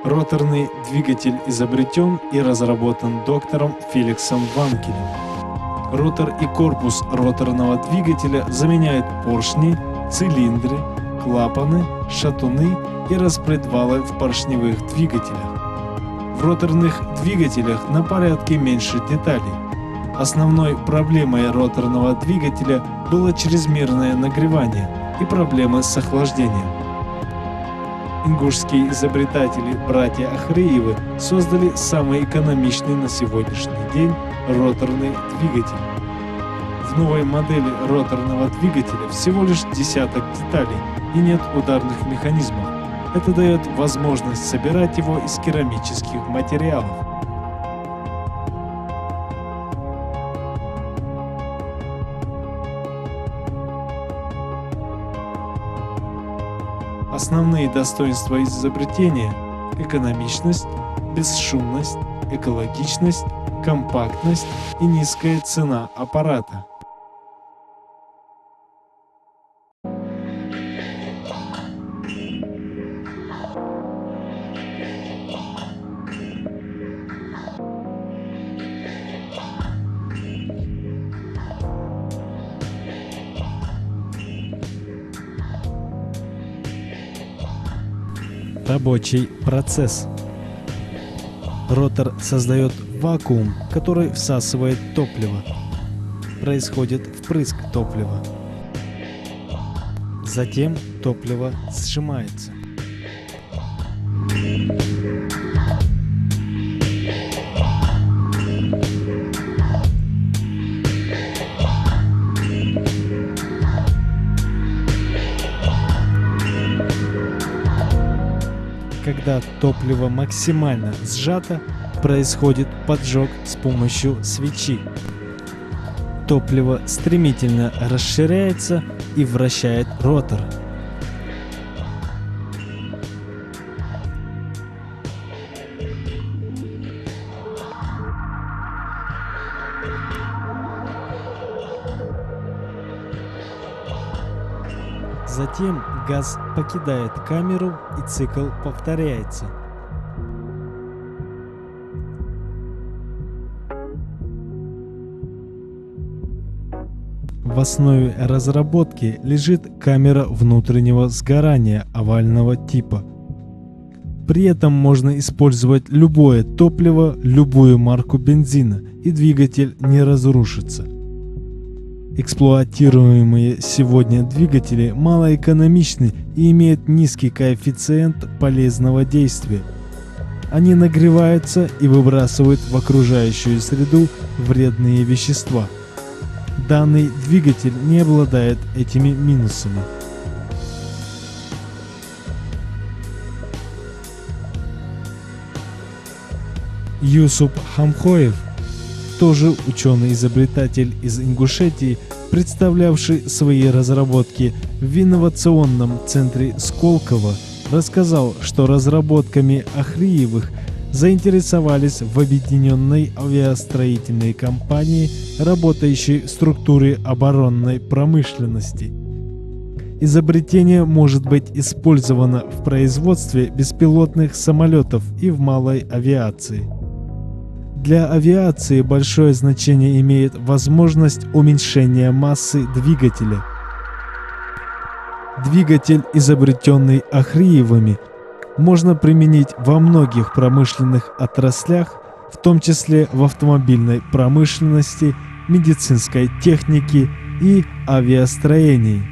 Роторный двигатель изобретен и разработан доктором Феликсом Ванкелем. Ротор и корпус роторного двигателя заменяют поршни, цилиндры, клапаны, шатуны и распредвалы в поршневых двигателях. В роторных двигателях на порядке меньше деталей. Основной проблемой роторного двигателя было чрезмерное нагревание и проблемы с охлаждением. Ингушские изобретатели, братья Ахреевы, создали самый экономичный на сегодняшний день роторный двигатель. В новой модели роторного двигателя всего лишь десяток деталей и нет ударных механизмов. Это дает возможность собирать его из керамических материалов. Основные достоинства изобретения – экономичность, бесшумность, экологичность, компактность и низкая цена аппарата. Рабочий процесс. Ротор создает вакуум, который всасывает топливо. Происходит впрыск топлива. Затем топливо сжимается. Когда топливо максимально сжато, происходит поджог с помощью свечи. Топливо стремительно расширяется и вращает ротор. Затем газ покидает камеру и цикл повторяется. В основе разработки лежит камера внутреннего сгорания овального типа. При этом можно использовать любое топливо, любую марку бензина, и двигатель не разрушится. Эксплуатируемые сегодня двигатели малоэкономичны и имеют низкий коэффициент полезного действия. Они нагреваются и выбрасывают в окружающую среду вредные вещества. Данный двигатель не обладает этими минусами. Юсуп Хамхоев, тоже ученый-изобретатель из Ингушетии, представлявший свои разработки в инновационном центре Сколково, рассказал, что разработками Ахриевых заинтересовались в объединенной авиастроительной компании, работающей в структуре оборонной промышленности. Изобретение может быть использовано в производстве беспилотных самолетов и в малой авиации. Для авиации большое значение имеет возможность уменьшения массы двигателя. Двигатель, изобретенный Ахриевыми, можно применить во многих промышленных отраслях, в том числе в автомобильной промышленности, медицинской технике и авиастроении.